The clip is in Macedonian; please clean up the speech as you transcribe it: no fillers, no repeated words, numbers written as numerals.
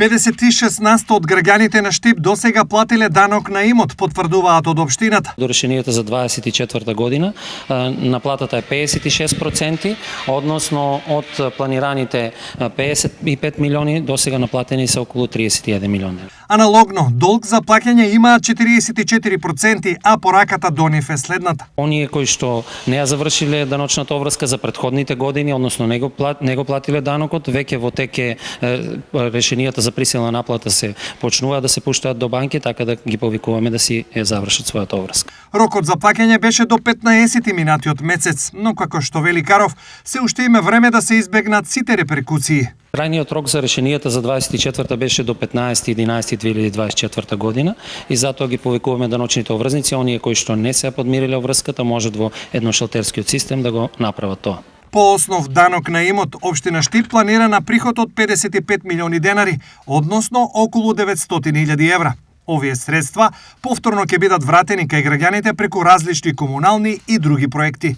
56% од граѓаните на Штип досега платиле данок на имот, потврдуваат од општината. До решението за 24 година наплатата е 56%, односно од планираните 55 милиони досега наплатени се околу 31 милиони. Аналогно, долг за плаќање имаат 44%, а пораката до нив е следната. Оние кои што не ја завршиле даночната обврска за претходните години, односно не го платиле данокот, веќе во теке решенијата за присилна наплата се почнуваат да се пуштаат до банки, така да ги повикуваме да си завршат својата обврска. Рокот за плаќање беше до 15 минатиот месец, но како што вели Каров, се уште има време да се избегнат сите реперкуции. Крајниот рок за решенијата за 24-та беше до 15.11.2024 година и затоа ги повикуваме даночните обврзници, оние кои што не се подмириле обврската можат во едношалтерскиот систем да го направат тоа. По основ данок на имот, општина Штип планира на приход од 55 милиони денари, односно околу 900.000 евра. Овие средства повторно ќе бидат вратени кај граѓаните преку различни комунални и други проекти.